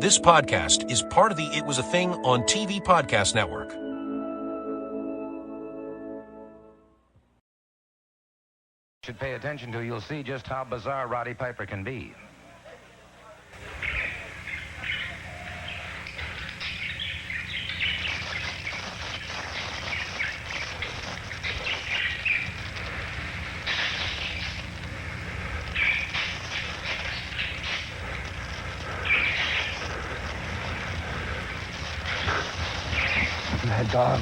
This podcast is part of the It Was a Thing on TV podcast network. Should pay attention to, you'll see just how bizarre Roddy Piper can be. Mad dog.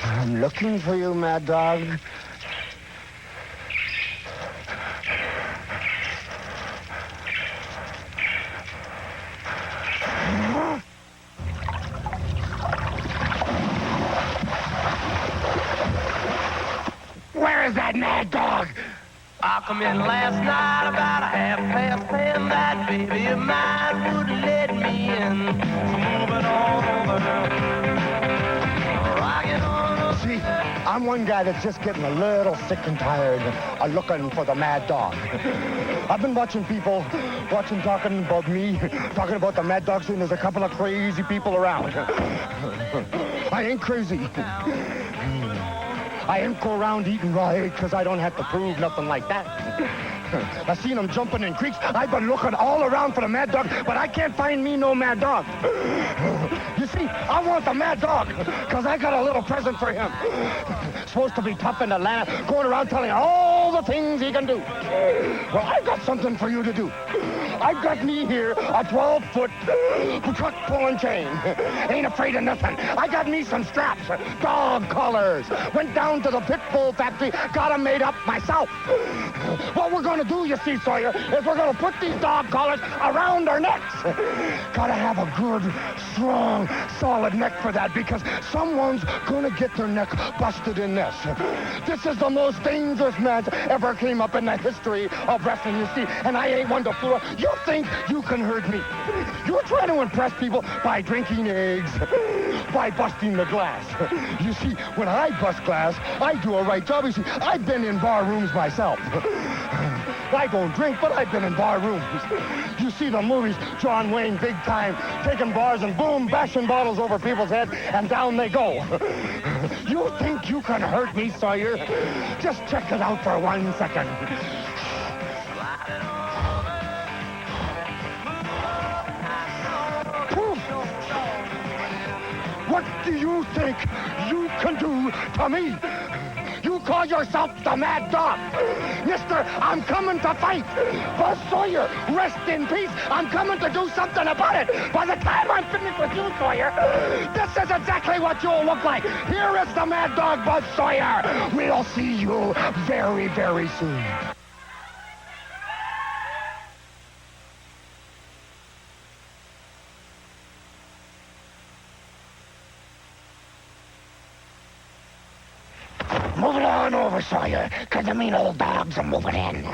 I'm looking for you, Mad Dog. Where is that Mad Dog? I come in last night about 10:30. That baby of mine wouldn't let me in. Moving on over. See, I'm one guy that's just getting a little sick and tired of looking for the Mad Dog. I've been watching people, talking about me, talking about the Mad Dog scene. There's a couple of crazy people around. I ain't crazy. I ain't go around eating raw egg because I don't have to prove nothing like that. I seen them jumping in creeks. I've been looking all around for the Mad Dog, but I can't find me no Mad Dog. You see, I want the Mad Dog because I got a little present for him. Supposed to be tough in Atlanta, going around telling all the things he can do. Well, I got something for you to do. I've got me here a 12-foot truck pulling chain. Ain't afraid of nothing. I got me some straps, dog collars. Went down to the pit bull factory, got them made up myself. What we're going to do, you see, Sawyer, is we're going to put these dog collars around our necks. Got to have a good, strong, solid neck for that because someone's going to get their neck busted in this. This is the most dangerous match ever came up in the history of wrestling, you see, and I ain't one to fool. You think you can hurt me. You're trying to impress people by drinking eggs, by busting the glass. You see, when I bust glass, I do a right job. You see, I've been in bar rooms myself. I don't drink, but I've been in bar rooms. You see the movies, John Wayne, big time, taking bars and boom, bashing bottles over people's heads, and down they go. You think you can hurt me, Sawyer? Just check it out for 1 second. What do you think you can do to me? You call yourself the Mad Dog. Mister, I'm coming to fight. Buzz Sawyer, rest in peace. I'm coming to do something about it. By the time I'm finished with you, Sawyer, this is exactly what you'll look like. Here is the Mad Dog, Buzz Sawyer. We'll see you very, very soon. Move it on over, Sawyer, because the mean old dogs are moving in.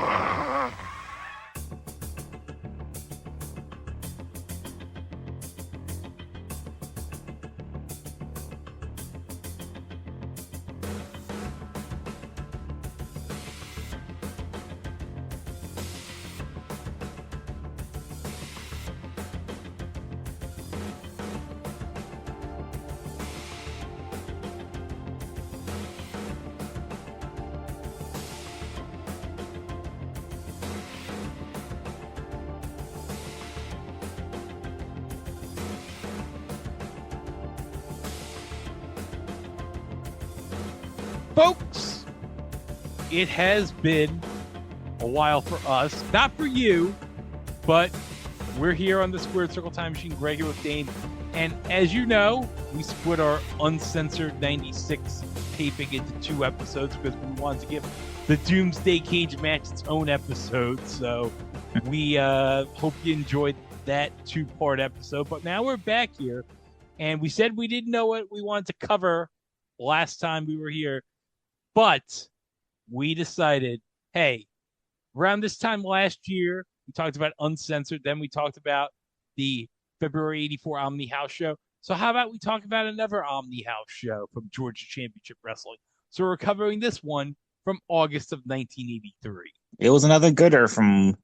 Folks, it has been a while for us. Not for you, but we're here on the Squared Circle Time Machine, Greg here with Dane. And as you know, we split our uncensored 96 taping into 2 episodes because we wanted to give the Doomsday Cage match its own episode. So we hope you enjoyed that 2-part episode. But now we're back here, and we said we didn't know what we wanted to cover last time we were here. But we decided, hey, around this time last year, we talked about Uncensored. Then we talked about the February 84 Omni House Show. So how about we talk about another Omni House Show from Georgia Championship Wrestling? So we're covering this one from August of 1983. It was another gooder from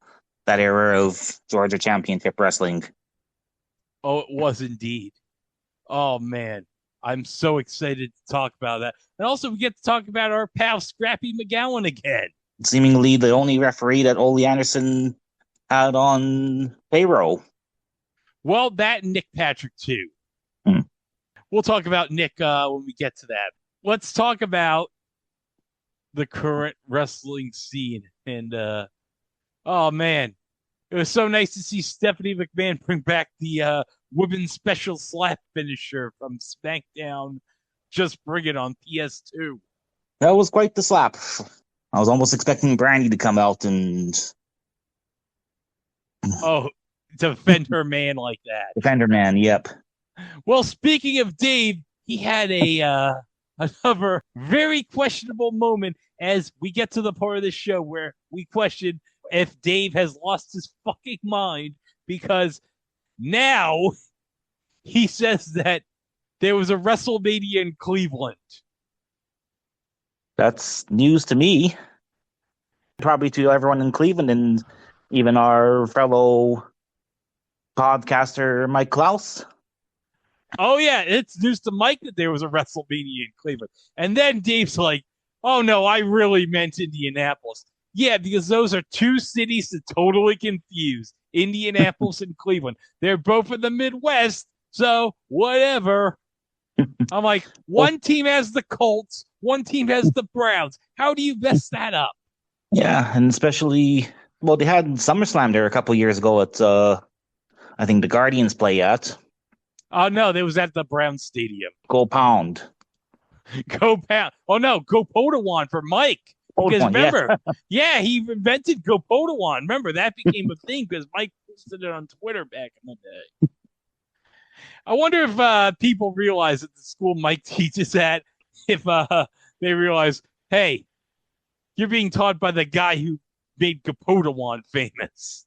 that era of Georgia Championship Wrestling. Oh, it was indeed. Oh, man. I'm so excited to talk about that. And also, we get to talk about our pal Scrappy McGowan again. Seemingly the only referee that Ole Anderson had on payroll. Well, that and Nick Patrick, too. We'll talk about Nick when we get to that. Let's talk about the current wrestling scene. And, oh, man. It was so nice to see Stephanie McMahon bring back the women's special slap finisher from SmackDown. Just bring it on PS2. That was quite the slap. I was almost expecting Brandy to come out and... Oh, defend her man like that. Defender man, yep. Well, speaking of Dave, he had another very questionable moment as we get to the part of the show where we question if Dave has lost his fucking mind, because now he says that there was a WrestleMania in Cleveland. That's news to me. Probably to everyone in Cleveland and even our fellow podcaster Mike Klaus. Oh, yeah, it's news to Mike that there was a WrestleMania in Cleveland. And then Dave's like, oh, no, I really meant Indianapolis. Yeah, because those are two cities to totally confuse. Indianapolis and Cleveland. They're both in the Midwest, so whatever. I'm like, one team has the Colts, one team has the Browns. How do you mess that up? Yeah, and especially, well, they had SummerSlam there a couple years ago at, I think the Guardians play at. Oh, no, they was at the Brown Stadium. Go Pound. Go Pound. Oh, no, go Podawon for Mike. Because remember, yeah, he invented Go Podawon. Remember, that became a thing because Mike posted it on Twitter back in the day. I wonder if people realize at the school Mike teaches at, if they realize, hey, you're being taught by the guy who made Go Podawon famous.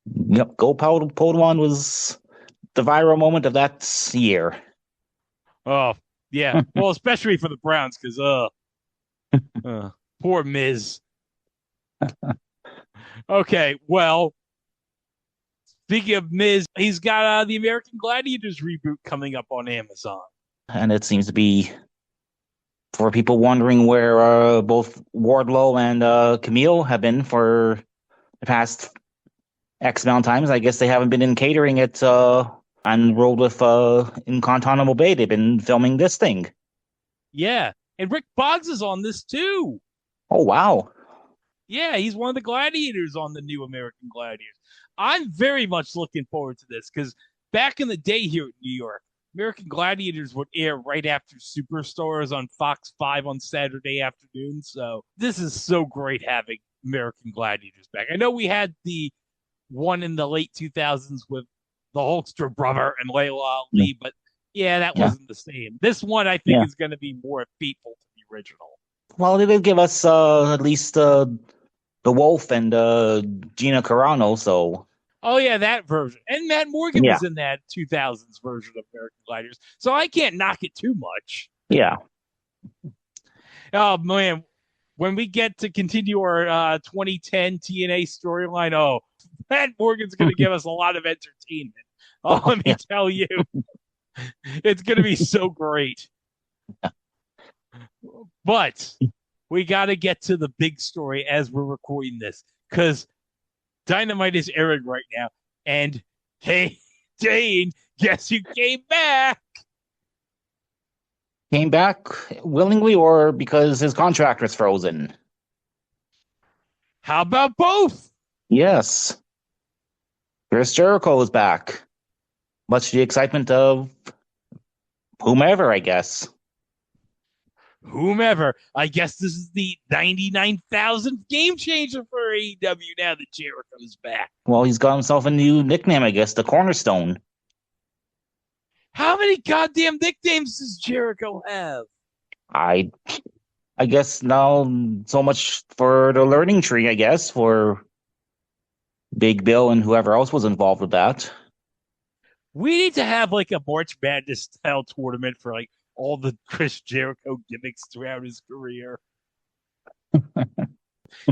Yep, Go Podawon was the viral moment of that year. Oh, yeah. Well, especially for the Browns, because, poor Miz. Okay, well, speaking of Miz, he's got the American Gladiators reboot coming up on Amazon. And it seems to be, for people wondering where both Wardlow and Camille have been for the past X amount of times, I guess they haven't been in catering it and rolled with in Guantanamo Bay. They've been filming this thing. Yeah. And Rick Boggs is on this too. Oh, wow. Yeah, he's one of the gladiators on the new American Gladiators. I'm very much looking forward to this because back in the day here in New York, American Gladiators would air right after Superstars on Fox 5 on Saturday afternoon. So this is so great having American Gladiators back. I know we had the one in the late 2000s with the Hulkster brother and Layla Ali, but yeah, that wasn't the same. This one, I think, is going to be more faithful to the original. Well, they did give us at least the Wolf and Gina Carano, so... Oh, yeah, that version. And Matt Morgan was in that 2000s version of American Gladiators, so I can't knock it too much. Yeah. Oh, man, when we get to continue our 2010 TNA storyline, oh, Matt Morgan's going to give us a lot of entertainment. Oh, let me tell you. It's going to be so great. But we got to get to the big story as we're recording this because Dynamite is airing right now. And hey, Dane, guess who came back? Came back willingly or because his contract was frozen? How about both? Yes. Chris Jericho is back. Much to the excitement of whomever, I guess. Whomever. I guess this is the 99,000th game changer for AEW now that Jericho's back. Well, he's got himself a new nickname, I guess, the Cornerstone. How many goddamn nicknames does Jericho have? I guess now so much for the learning tree, I guess, for Big Bill and whoever else was involved with that. We need to have like a March Madness style tournament for like all the Chris Jericho gimmicks throughout his career.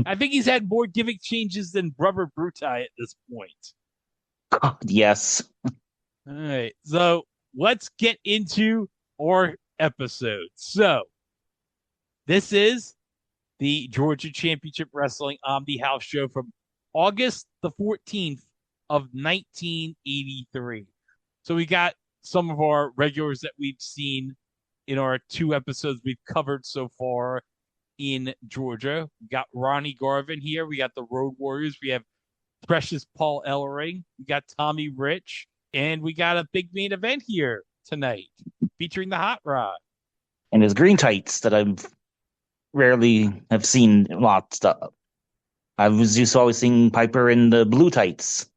I think he's had more gimmick changes than Brother Brutai at this point. God, yes. All right, so let's get into our episode. So, this is the Georgia Championship Wrestling Omni House Show from August the 14th of 1983. So we got some of our regulars that we've seen in our 2 episodes we've covered so far in Georgia. We got Ronnie Garvin here. We got the Road Warriors. We have Precious Paul Ellering. We got Tommy Rich. And we got a big main event here tonight featuring the Hot Rod. And his green tights that I've rarely have seen lots of. I was used to always seeing Piper in the blue tights.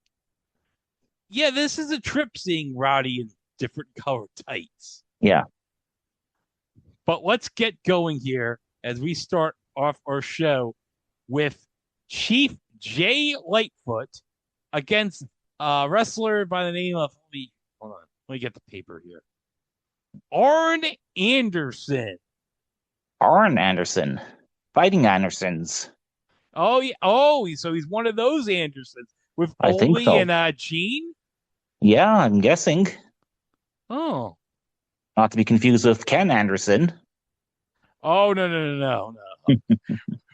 Yeah, this is a trip seeing Roddy in different color tights. Yeah. But let's get going here as we start off our show with Chief Jay Lightfoot against a wrestler by the name of, hold on, let me get the paper here. Arn Anderson. Arn Anderson. Fighting Andersons. Oh, yeah. Oh, so he's one of those Andersons with I think Foley so. and Gene? Yeah, I'm guessing. Oh. Not to be confused with Ken Anderson. Oh, no.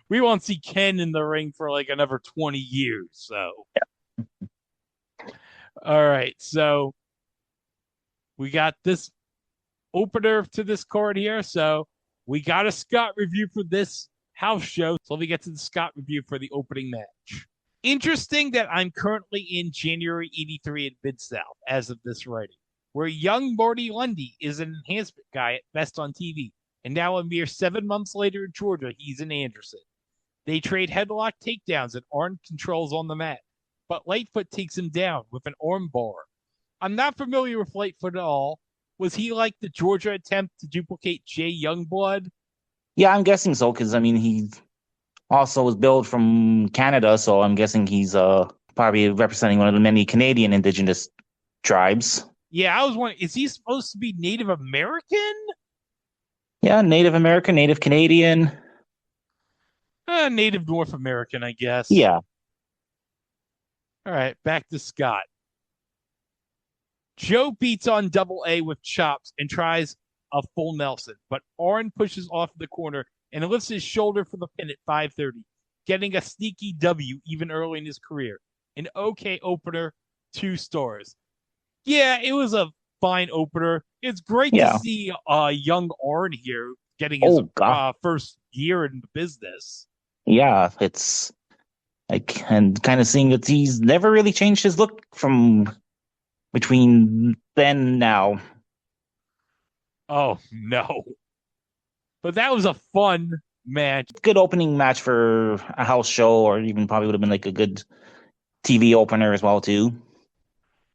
We won't see Ken in the ring for like another 20 years, so. Yeah. All right, so we got this opener to this card here. So we got a Scott review for this house show. So let me get to the Scott review for the opening match. Interesting that I'm currently in January 83 in Mid-South as of this writing, where young Marty Lundy is an enhancement guy at best on TV. And now a mere 7 months later in Georgia, he's in Anderson. They trade headlock takedowns and arm controls on the mat, but Lightfoot takes him down with an arm bar. I'm not familiar with Lightfoot at all. Was he like the Georgia attempt to duplicate Jay Youngblood? Yeah, I'm guessing so, because, I mean, he also was billed from Canada, so I'm guessing he's probably representing one of the many Canadian indigenous tribes. Yeah, I was wondering, is he supposed to be Native American? Yeah, Native American, Native Canadian. Native North American, I guess. Yeah. All right, back to Scott. Joe beats on Double A with chops and tries a full Nelson, but Arn pushes off the corner and lifts his shoulder for the pin at 5:30, getting a sneaky W even early in his career. An okay opener, 2 stars. Yeah, it was a fine opener. It's great to see young Arn here getting his first year in the business. Yeah, it's like, and kind of seeing that he's never really changed his look from between then and now. Oh, no. But that was a fun match. Good opening match for a house show, or even probably would have been like a good TV opener as well, too.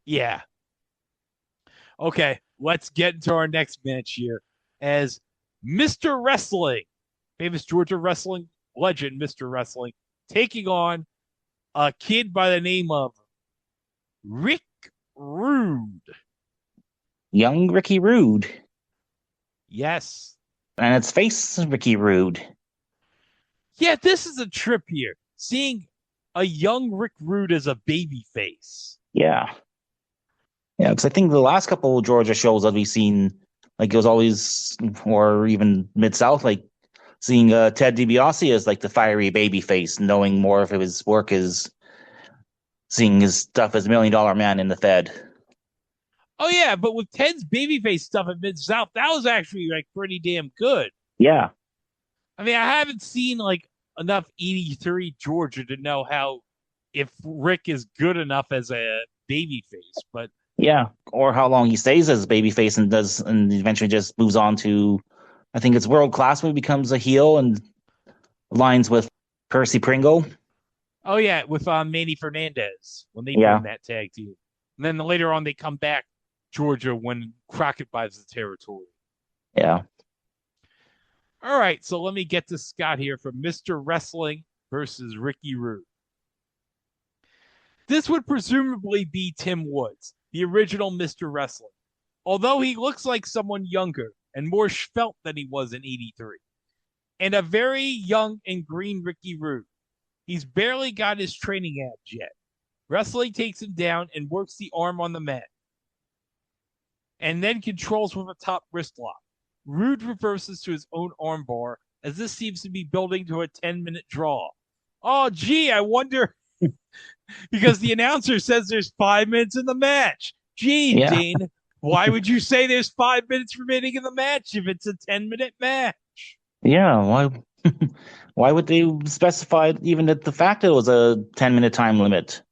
Yeah. Okay, let's get into our next match here as Mr. Wrestling, famous Georgia wrestling legend, Mr. Wrestling, taking on a kid by the name of Rick Rude. Young Ricky Rude. Yes. And it's face Ricky Rude. Yeah, this is a trip here. Seeing a young Rick Rude as a baby face. Yeah. Yeah, because I think the last couple of Georgia shows that we've seen, like, it was always, or even Mid-South, like, seeing Ted DiBiase as, like, the fiery baby face, knowing more of his work is seeing his stuff as $1 Million Man in the Fed. Oh, yeah, but with Ted's babyface stuff at Mid-South, that was actually, like, pretty damn good. Yeah. I mean, I haven't seen, like, enough 83 Georgia to know how, if Rick is good enough as a babyface, but... Yeah, or how long he stays as babyface and eventually just moves on to, I think it's World Class when he becomes a heel and aligns with Percy Pringle. Oh, yeah, with Manny Fernandez when they form that tag team. And then later on, they come back Georgia when Crockett buys the territory. Yeah. All right, so let me get to Scott here for Mr. Wrestling versus Ricky Rude. This would presumably be Tim Woods, the original Mr. Wrestling, although he looks like someone younger and more svelte than he was in 83. And a very young and green Ricky Rude. He's barely got his training abs yet. Wrestling takes him down and works the arm on the mat, and then controls with a top wrist lock. Rude reverses to his own armbar as this seems to be building to a 10-minute draw. Oh, gee, I wonder, because the announcer says there's 5 minutes in the match. Gee, Yeah. Dane, why would you say there's 5 minutes remaining in the match if it's a 10-minute match? Yeah, why would they specify even the fact that it was a 10-minute time limit?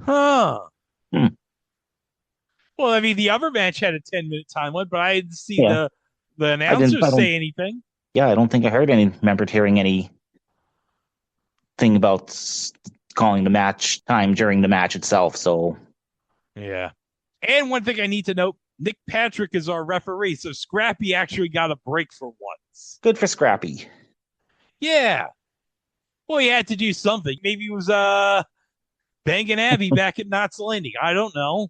Huh. Hmm. Well, I mean, the other match had a 10-minute time limit, but I didn't see Yeah. the announcer I don't- say anything. Yeah, I don't think I remembered hearing anything about calling the match time during the match itself. So Yeah. And one thing I need to note, Nick Patrick is our referee, so Scrappy actually got a break for once. good for Scrappy. Yeah. Well, he had to do something. Maybe he was banging Abby back at Knots Landing. I don't know.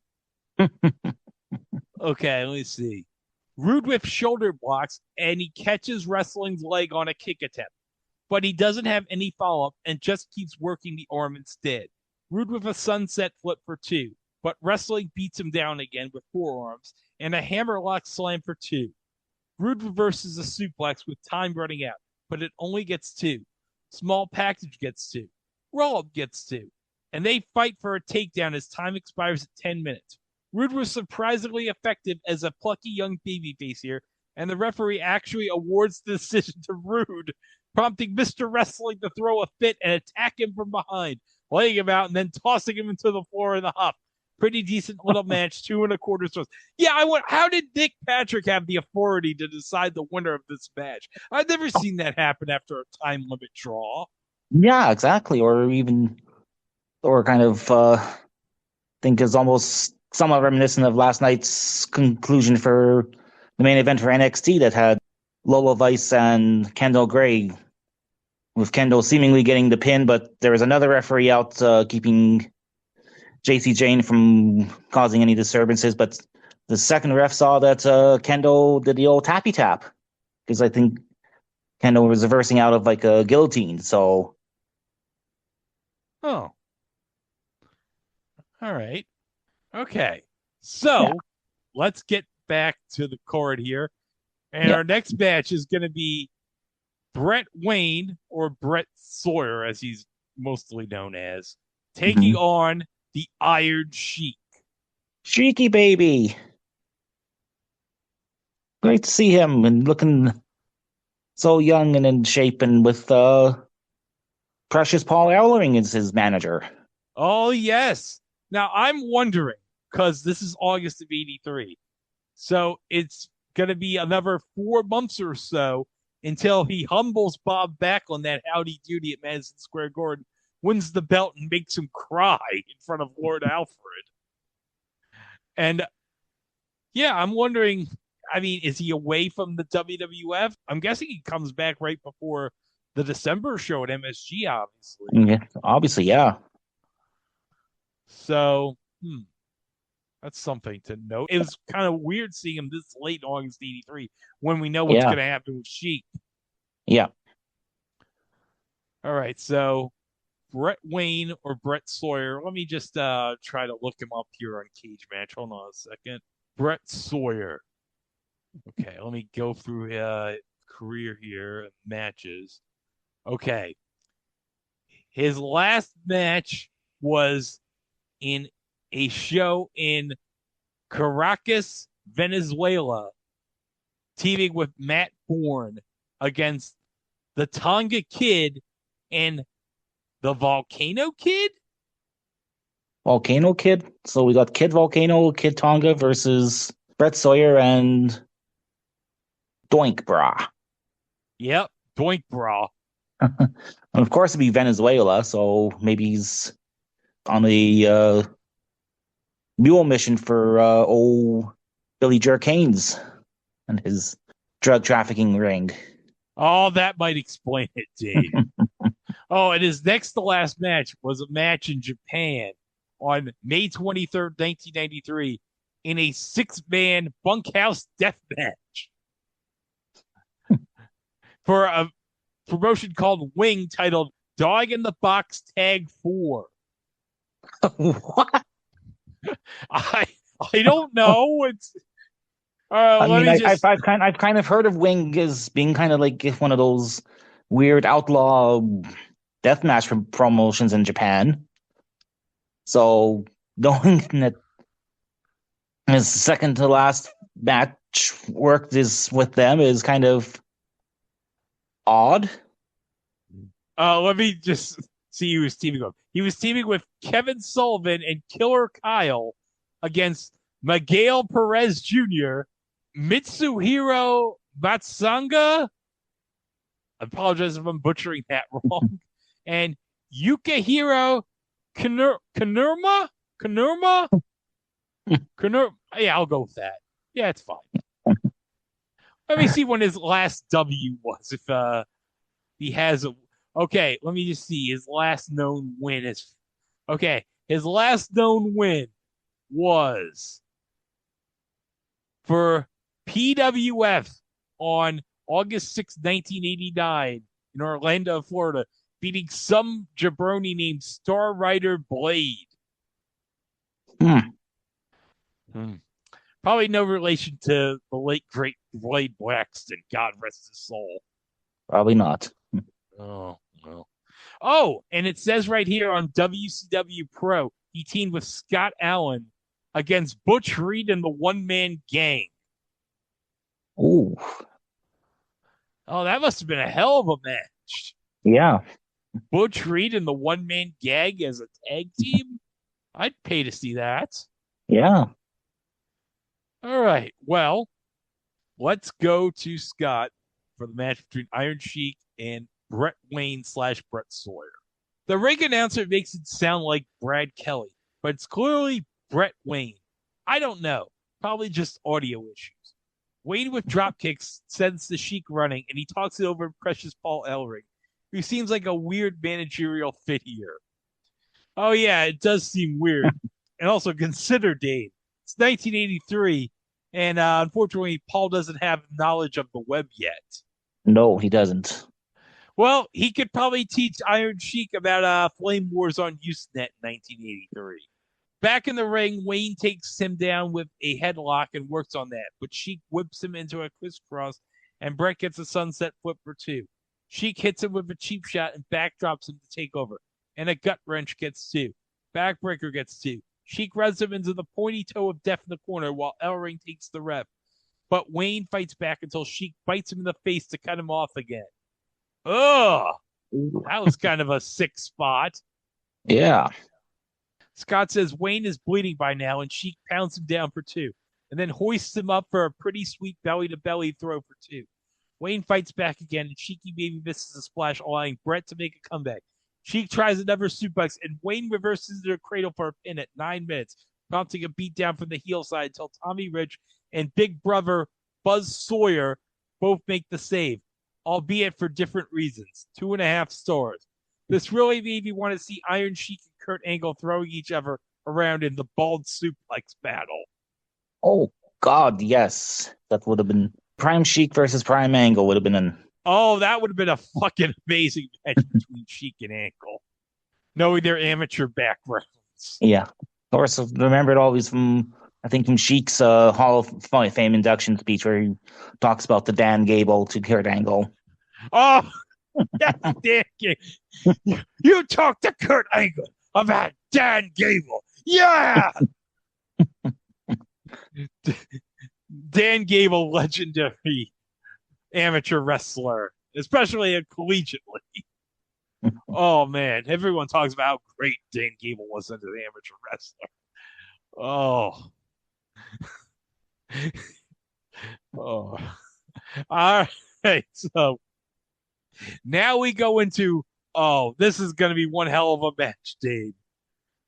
Okay, let me see. Rude with shoulder blocks, and he catches Wrestling's leg on a kick attempt. But he doesn't have any follow-up and just keeps working the arm instead. Rude with a sunset flip for 2. But Wrestling beats him down again with forearms and a hammerlock slam for 2. Rude reverses a suplex with time running out, but it only gets 2. Small package gets 2. Roll-up gets 2. And they fight for a takedown as time expires at 10 minutes. Rude was surprisingly effective as a plucky young babyface here, and the referee actually awards the decision to Rude, prompting Mr. Wrestling to throw a fit and attack him from behind, laying him out and then tossing him into the floor in the huff. Pretty decent little match, 2 1/4 stars. Yeah, how did Nick Patrick have the authority to decide the winner of this match? I've never seen that happen after a time limit draw. Yeah, exactly. Or kind of think is almost somewhat reminiscent of last night's conclusion for the main event for NXT that had Lola Vice and Kendall Gray, with Kendall seemingly getting the pin, but there was another referee out keeping JC Jane from causing any disturbances. But the second ref saw that Kendall did the old tappy tap, because I think Kendall was reversing out of like a guillotine. So, Oh. All right. Okay. So let's get back to the card here. And our next match is going to be Brett Wayne, or Brett Sawyer, as he's mostly known as, taking on the Iron Sheik. Sheiky baby. Great to see him and looking so young and in shape, and with Precious Paul Ellering as his manager. Oh, yes. Now, I'm wondering, because this is August of 83, so it's going to be another 4 months or so until he humbles Bob back on that howdy doody at Madison Square Garden, wins the belt, and makes him cry in front of Lord Alfred. And, yeah, I'm wondering, I mean, is he away from the WWF? I'm guessing he comes back right before the December show at MSG, obviously. Yeah, obviously, yeah. So, that's something to note. It was kind of weird seeing him this late in August 83 when we know what's going to happen with Sheik. Yeah. All right, so Brett Wayne or Brett Sawyer. Let me just try to look him up here on Cage Match. Hold on a second. Brett Sawyer. Okay, let me go through career here and matches. Okay. His last match was in a show in Caracas, Venezuela, teaming with Matt Bourne against the Tonga Kid and the Volcano Kid? Volcano Kid. So we got Kid Volcano, Kid Tonga versus Brett Sawyer and Doink Bra. Yep, Doink Bra. And of course, it'd be Venezuela, so maybe he's on a mule mission for old Billy Jerk Haynes and his drug trafficking ring. Oh, that might explain it, Dave. Oh, and his next to last match was a match in Japan on May 23rd, 1993, in a 6-man bunkhouse death match for a promotion called Wing, titled Dog in the Box Tag 4. What? I don't know. It's I let mean, me just. I've kind of heard of Wing as being kind of like one of those weird outlaw deathmatch promotions in Japan. So knowing that his second to last match worked is with them is kind of odd. Let me just see who he was teaming with. He was teaming with Kevin Sullivan and Killer Kyle against Miguel Perez Jr., Mitsuhiro Matsanga. I apologize if I'm butchering that wrong. And Yukihiro Kanurma? Yeah, I'll go with that. Yeah, it's fine. Let me see when his last W was. If he has a. Okay, let me just see. His last known win is. Okay, his last known win was for PWF on August 6, 1989, in Orlando, Florida, beating some jabroni named Star Rider Blade. Probably no relation to the late great Blade Blackston. God rest his soul. Probably not. Oh, well. Oh, and it says right here on WCW Pro, he teamed with Scott Allen against Butch Reed and the One Man Gang. Ooh. Oh, that must have been a hell of a match. Yeah. Butch Reed and the One Man Gang as a tag team? I'd pay to see that. Yeah. All right. Well, let's go to Scott for the match between Iron Sheik and Brett Wayne / Brett Sawyer. The ring announcer makes it sound like Brad Kelly, but it's clearly Brett Wayne. I don't know. Probably just audio issues. Wayne with drop kicks sends the Sheik running, and he talks it over Precious Paul Ellering, who seems like a weird managerial fit here. Oh, yeah, it does seem weird. And also consider Dane. It's 1983, and unfortunately, Paul doesn't have knowledge of the web yet. No, he doesn't. Well, he could probably teach Iron Sheik about Flame Wars on Usenet in 1983. Back in the ring, Wayne takes him down with a headlock and works on that, but Sheik whips him into a crisscross, and Brett gets a sunset flip for 2. Sheik hits him with a cheap shot and backdrops him to take over, and a gut wrench gets 2. Backbreaker gets 2. Sheik runs him into the pointy toe of death in the corner while Ellering takes the rep, but Wayne fights back until Sheik bites him in the face to cut him off again. Ugh! That was kind of a sick spot. Yeah. Scott says Wayne is bleeding by now, and Sheik pounds him down for 2, and then hoists him up for a pretty sweet belly-to-belly throw for 2. Wayne fights back again, and Sheiky Baby misses a splash, allowing Brett to make a comeback. Sheik tries another suplex, and Wayne reverses into a cradle for a pin at 9 minutes, prompting a beatdown from the heel side until Tommy Rich and Big Brother Buzz Sawyer both make the save, albeit for different reasons. 2.5 stars. This really made me want to see Iron Sheik and Kurt Angle throwing each other around in the bald suplex battle. Oh, God, yes. That would have been Prime Sheik versus Prime Angle would have been an... Oh, that would have been a fucking amazing match between Sheik and Angle, knowing their amateur backgrounds. Yeah. Of course, remember it always from, I think, from Sheik's Hall of Fame induction speech where he talks about the Dan Gable to Kurt Angle. Oh, that's Dan Gable. You talk to Kurt Angle about Dan Gable. Yeah! Dan Gable, legendary amateur wrestler, especially collegiately. Oh, man. Everyone talks about how great Dan Gable was as an amateur wrestler. Oh. Oh. All right. So now we go into, this is going to be one hell of a match, Dave.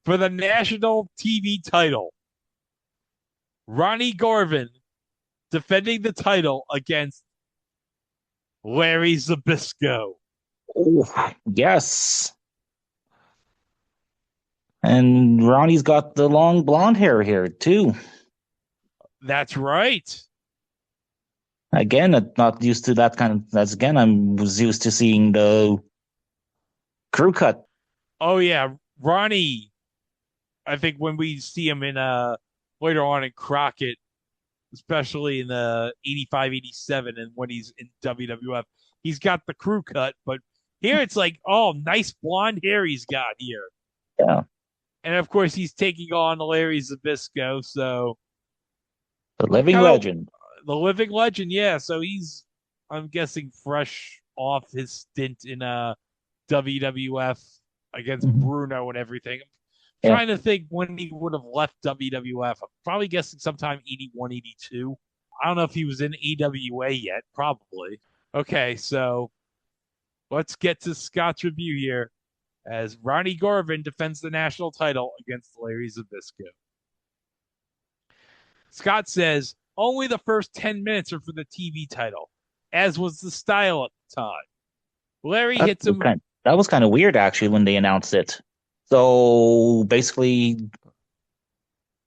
For the national TV title, Ronnie Garvin defending the title against Larry Zbyszko. Oh, yes. And Ronnie's got the long blonde hair here, too. That's right. Again, I'm not used to that kind of. That's again, I was used to seeing the crew cut. Oh yeah, Ronnie. I think when we see him in later on in Crockett, especially in the 85, 87, and when he's in WWF, he's got the crew cut. But here it's like, oh, nice blonde hair he's got here. Yeah. And of course, he's taking on Larry Zbyszko. So The living kinda, legend. the living legend, yeah. So he's, I'm guessing, fresh off his stint in WWF against Bruno and everything. I'm trying to think when he would have left WWF. I'm probably guessing sometime 81, 82. I don't know if he was in AWA yet. Probably. Okay, so let's get to Scott's review here as Ronnie Garvin defends the national title against Larry Zbyszko. Scott says, only the first 10 minutes are for the TV title, as was the style at the time. Larry hits him. That was kind of weird, actually, when they announced it. So basically,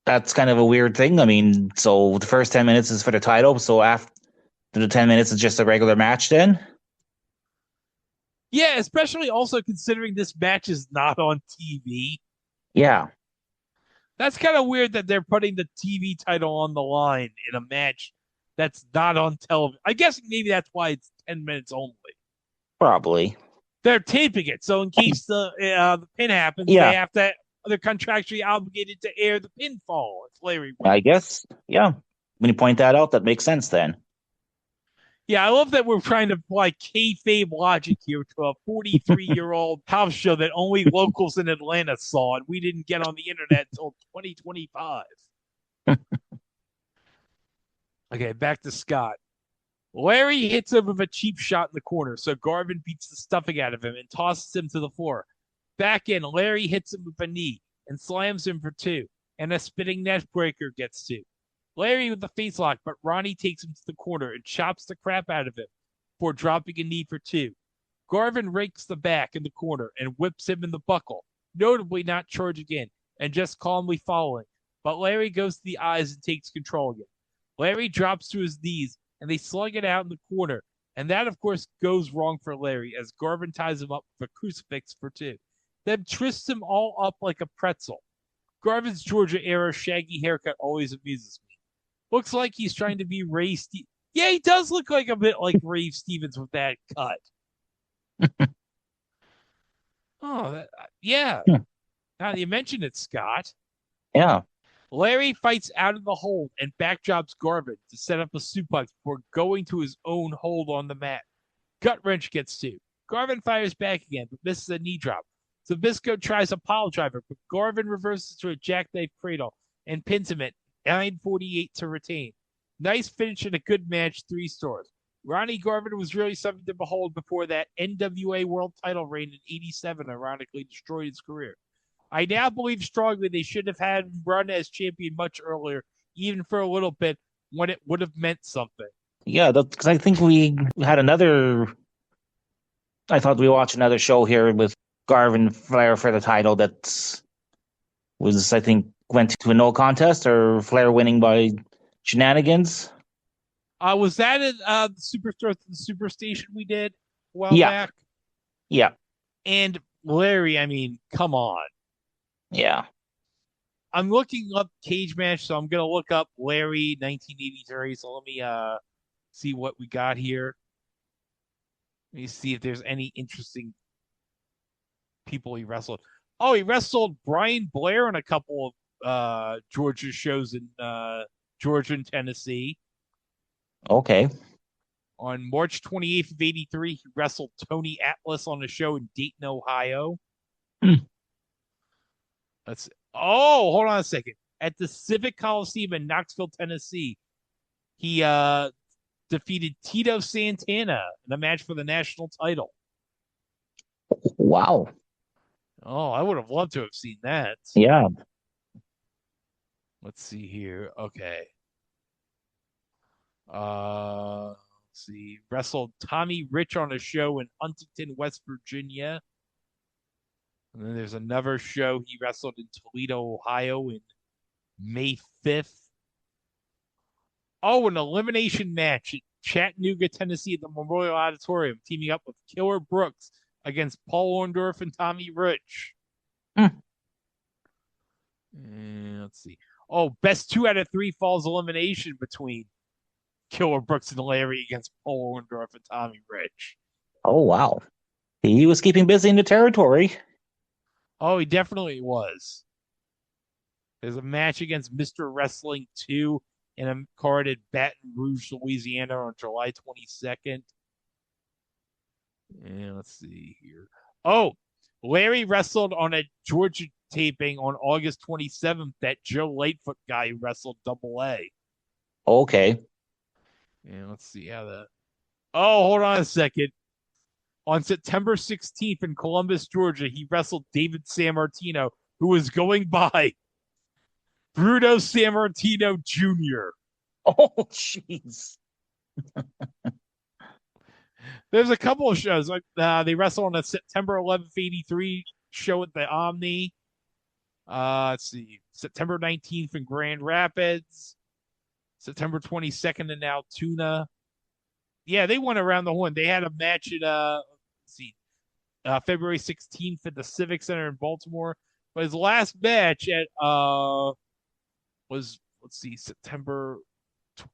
that's kind of a weird thing. I mean, so the first 10 minutes is for the title. So after the 10 minutes is just a regular match then? Yeah, especially also considering this match is not on TV. Yeah. That's kind of weird that they're putting the TV title on the line in a match that's not on television. I guess maybe that's why it's 10 minutes only. Probably. They're taping it, so in case the pin happens, they have to. They're contractually obligated to air the pinfall. If Larry wins. I guess, yeah. When you point that out, that makes sense then. Yeah, I love that we're trying to apply kayfabe logic here to a 43-year-old house show that only locals in Atlanta saw, and we didn't get on the internet until 2025. Okay, back to Scott. Larry hits him with a cheap shot in the corner, so Garvin beats the stuffing out of him and tosses him to the floor. Back in, Larry hits him with a knee and slams him for 2, and a spinning neck breaker gets 2. Larry with the face lock, but Ronnie takes him to the corner and chops the crap out of him before dropping a knee for 2. Garvin rakes the back in the corner and whips him in the buckle, notably not charging in and just calmly following, but Larry goes to the eyes and takes control again. Larry drops to his knees and they slug it out in the corner. And that, of course, goes wrong for Larry as Garvin ties him up with a crucifix for 2. Then twists him all up like a pretzel. Garvin's Georgia-era shaggy haircut always amuses me. Looks like he's trying to be Ray Stevens. Yeah, he does look like a bit like Ray Stevens with that cut. Yeah. Now you mentioned it, Scott. Yeah. Larry fights out of the hold and backdrops Garvin to set up a suplex before going to his own hold on the mat. Gut wrench gets 2. Garvin fires back again, but misses a knee drop. Zbyszko tries a pile driver, but Garvin reverses to a jackknife cradle and pins him at 9:48 to retain. Nice finish and a good match, 3 stars. Ronnie Garvin was really something to behold before that NWA World title reign in 87 ironically destroyed his career. I now believe strongly they should have had him run as champion much earlier, even for a little bit, when it would have meant something. Yeah, because I think we had another. I thought we watched another show here with Garvin Flair for the title that was, I think, went to a no contest or Flair winning by shenanigans. Was that at the Superstation we did a while back? Yeah. And Larry, I mean, come on. Yeah. I'm looking up cage match, so I'm going to look up Larry 1983. So let me see what we got here. Let me see if there's any interesting people he wrestled. Oh, he wrestled Brian Blair in a couple of Georgia shows in Georgia and Tennessee. Okay. On March 28th of 83, he wrestled Tony Atlas on a show in Dayton, Ohio. Hold on a second. At the Civic Coliseum in Knoxville, Tennessee, he defeated Tito Santana in a match for the national title. Wow. Oh, I would have loved to have seen that. Yeah. Let's see here. Okay. Let's see. Wrestled Tommy Rich on a show in Huntington, West Virginia. And then there's another show he wrestled in Toledo, Ohio in May 5th. Oh, an elimination match at Chattanooga, Tennessee at the Memorial Auditorium, teaming up with Killer Brooks against Paul Orndorff and Tommy Rich. And let's see. Oh, best 2 out of 3 falls elimination between Killer Brooks and Larry against Paul Orndorff and Tommy Rich. Oh, wow. He was keeping busy in the territory. Oh, he definitely was. There's a match against Mr. Wrestling 2 in a card at Baton Rouge, Louisiana on July 22nd. And let's see here. Oh, Larry wrestled on a Georgia taping on August 27th, that Joe Lightfoot guy who wrestled Double A. Okay. And let's see how that. Oh, hold on a second. On September 16th in Columbus, Georgia, he wrestled David Sammartino, who was going by Bruno Sammartino Jr. Oh, jeez. There's a couple of shows. Like they wrestled on a September 11th, 83 show at the Omni. Let's see. September 19th in Grand Rapids. September 22nd in Altoona. Yeah, they went around the horn. They had a match at February 16th at the Civic Center in Baltimore. But his last match at was September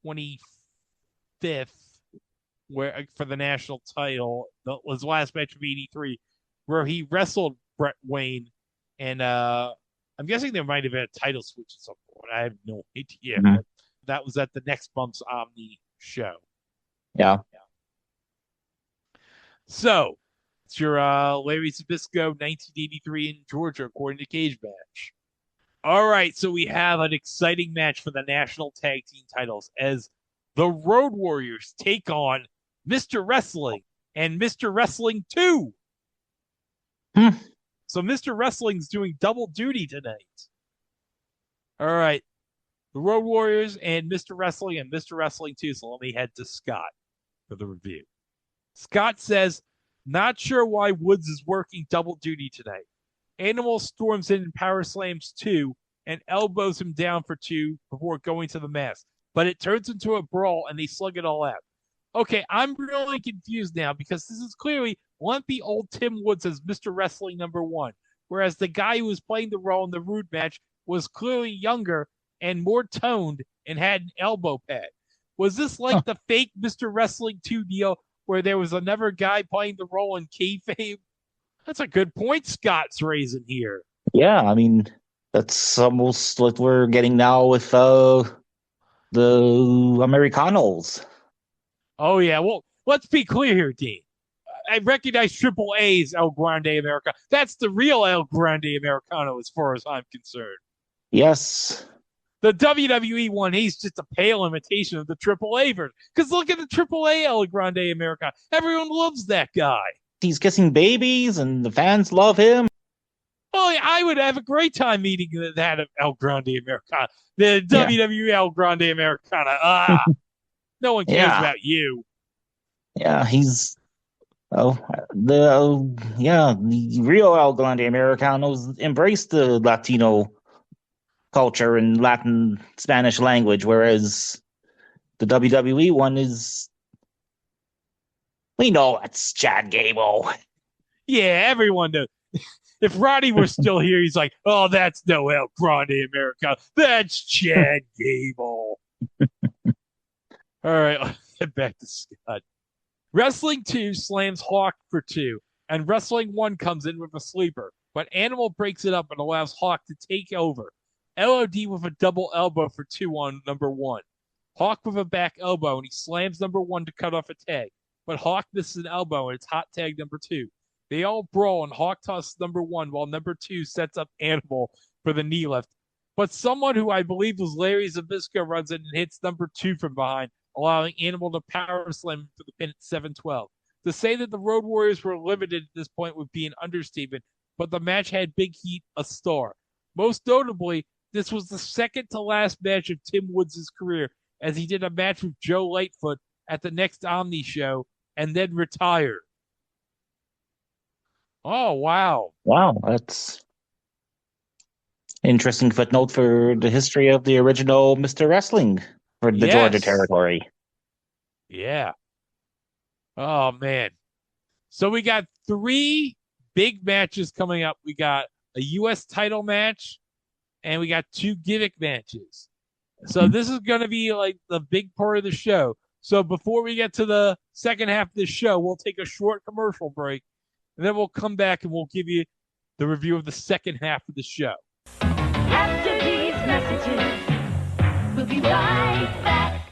25th, where for the national title. That was the last match of '83, where he wrestled Brett Wayne, and I'm guessing there might have been a title switch at some point. I have no idea. Mm-hmm. That was at the next month's Omni show. Yeah. So, it's your Larry Zbyszko 1983 in Georgia, according to Cage Match. All right, so we have an exciting match for the national tag team titles as the Road Warriors take on Mr. Wrestling and Mr. Wrestling 2. So Mr. Wrestling's doing double duty tonight. All right. The Road Warriors and Mr. Wrestling 2. So let me head to Scott for the review. Scott says, not sure why Woods is working double duty tonight. Animal storms in and power slams 2 and elbows him down for 2 before going to the mask. But it turns into a brawl and they slug it all out. Okay, I'm really confused now because this is clearly lumpy old Tim Woods as Mr. Wrestling number 1, whereas the guy who was playing the role in the Rude match was clearly younger and more toned and had an elbow pad. Was this like the fake Mr. Wrestling 2 deal where there was another guy playing the role in kayfabe? That's a good point Scott's raising here. Yeah, I mean, that's almost what we're getting now with the Americanos. Oh, yeah. Well, let's be clear here, Dean. I recognize Triple A's El Grande Americano. That's the real El Grande Americano as far as I'm concerned. Yes. The WWE one, he's just a pale imitation of the Triple A version. Because look at the Triple A El Grande Americano. Everyone loves that guy. He's kissing babies and the fans love him. Well, I would have a great time meeting that of El Grande Americana. The WWE El Grande Americana. No one cares about you. Yeah, he's... the real El Grande Americanos embrace the Latino culture and Latin Spanish language, whereas the WWE one is... We know it's Chad Gable. Yeah, everyone knows. If Roddy were still here, he's like, oh, that's no El Grande Americano. That's Chad Gable. All right, let's get back to Scott. Wrestling 2 slams Hawk for 2, and Wrestling 1 comes in with a sleeper, but Animal breaks it up and allows Hawk to take over. LOD with a double elbow for 2 on number 1. Hawk with a back elbow, and he slams number 1 to cut off a tag, but Hawk misses an elbow, and it's hot tag number 2. They all brawl, and Hawk tosses number 1 while number 2 sets up Animal for the knee lift. But someone who I believe was Larry Zbyszko runs in and hits number 2 from behind, allowing Animal to power slam for the pin at 7-12. To say that the Road Warriors were limited at this point would be an understatement, but the match had Big Heat a star. Most notably, this was the second to last match of Tim Woods' career, as he did a match with Joe Lightfoot at the next Omni show and then retire. Oh, wow. Wow, that's interesting footnote for the history of the original Mr. Wrestling for the Georgia territory. Yeah. Oh, man. So we got 3 big matches coming up. We got a U.S. title match, and we got 2 gimmick matches. So this is going to be like the big part of the show. So before we get to the second half of the show, we'll take a short commercial break, and then we'll come back and we'll give you the review of the second half of the show. After these messages, we'll be right back.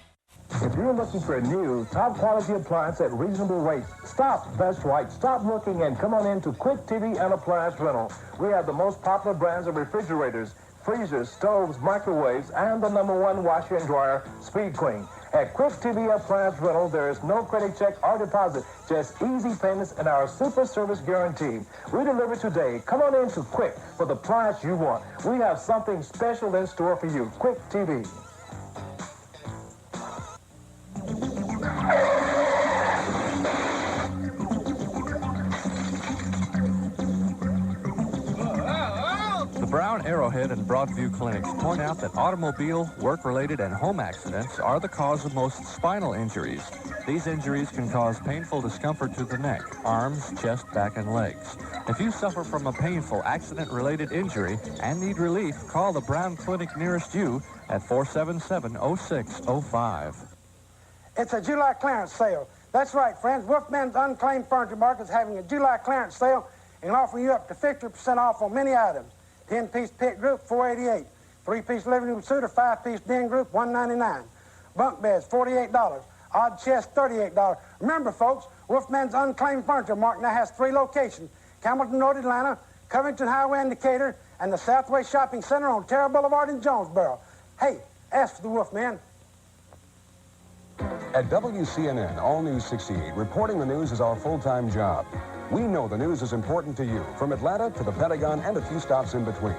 If you're looking for a new, top-quality appliance at reasonable rates, stop. That's right. Stop looking and come on in to Quick TV and Appliance Rental. We have the most popular brands of refrigerators, freezers, stoves, microwaves, and the #1 washer and dryer, Speed Queen. At Quick TV Appliance Rental, there is no credit check or deposit, just easy payments and our super service guarantee. We deliver today. Come on in to Quick for the appliance you want. We have something special in store for you. Quick TV. The Brown Arrowhead and Broadview clinics point out that automobile, work-related, and home accidents are the cause of most spinal injuries. These injuries can cause painful discomfort to the neck, arms, chest, back, and legs. If you suffer from a painful accident-related injury and need relief, call the Brown Clinic nearest you at 477-0605. It's a July clearance sale. That's right, friends. Wolfman's Unclaimed Furniture Market is having a July clearance sale and offering you up to 50% off on many items. 10-piece pit group, $488. 3-piece living room suite or 5-piece den group, $199. Bunk beds, $48. Odd chest, $38. Remember, folks, Wolfman's Unclaimed Furniture Market now has 3 locations: Campbellton Road, Atlanta, Covington Highway in Decatur, and the Southway Shopping Center on Terra Boulevard in Jonesboro. Hey, ask for the Wolfman. At WCNN All News 68, reporting the news is our full-time job. We know the news is important to you, from Atlanta to the Pentagon and a few stops in between.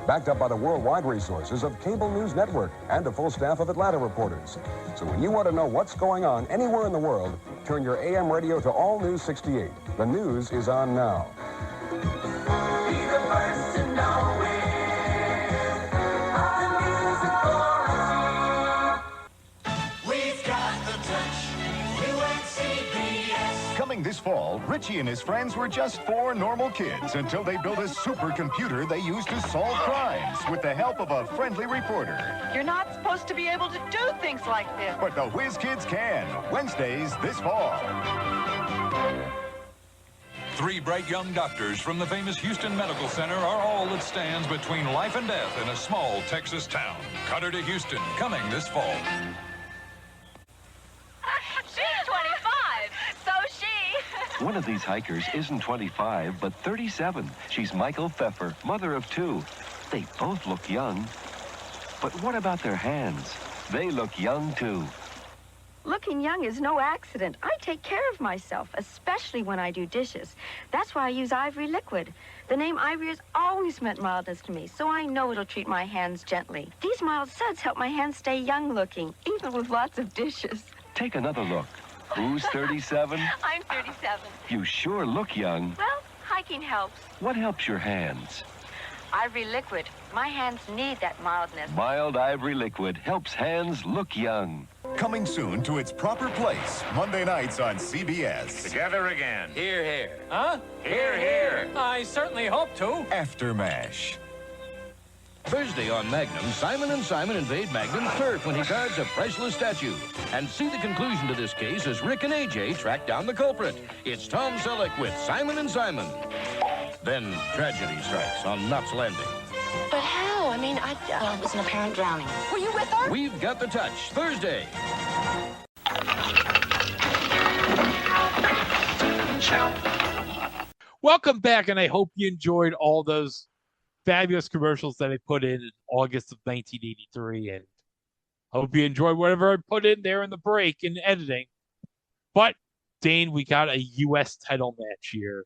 Backed up by the worldwide resources of Cable News Network and a full staff of Atlanta reporters. So when you want to know what's going on anywhere in the world, turn your AM radio to All News 68. The news is on now. Be the first to know it. All the music for us. We've got the touch. UNCBS. Coming this fall, Richie and his friends were just 4 normal kids until they built a supercomputer they used to solve crimes with the help of a friendly reporter. You're not supposed to be able to do things like this. But the Whiz Kids can. Wednesdays this fall. 3 bright young doctors from the famous Houston Medical Center are all that stands between life and death in a small Texas town. Cutter to Houston, coming this fall. She's 25. So she. One of these hikers isn't 25, but 37. She's Michael Pfeffer, mother of 2. They both look young. But what about their hands? They look young, too. Looking young is no accident. I take care of myself, especially when I do dishes. That's why I use Ivory Liquid. The name Ivory has always meant mildness to me, so I know it'll treat my hands gently. These mild suds help my hands stay young-looking, even with lots of dishes. Take another look. Who's 37? I'm 37. You sure look young. Well, hiking helps. What helps your hands? Ivory Liquid. My hands need that mildness. Mild Ivory Liquid helps hands look young. Coming soon to its proper place, Monday nights on CBS. Together again. Hear, hear. Huh? Hear, hear. I certainly hope to. After MASH. Thursday on Magnum, Simon & Simon invade Magnum's turf when he guards a priceless statue. And see the conclusion to this case as Rick and AJ track down the culprit. It's Tom Selleck with Simon & Simon. Then tragedy strikes on Knott's Landing. But how? I mean, it was an apparent drowning. Were you with her? We've got the touch. Thursday. Welcome back, and I hope you enjoyed all those fabulous commercials that I put in August of 1983, and hope you enjoyed whatever I put in there in the break in editing. But, Dane, we got a U.S. title match here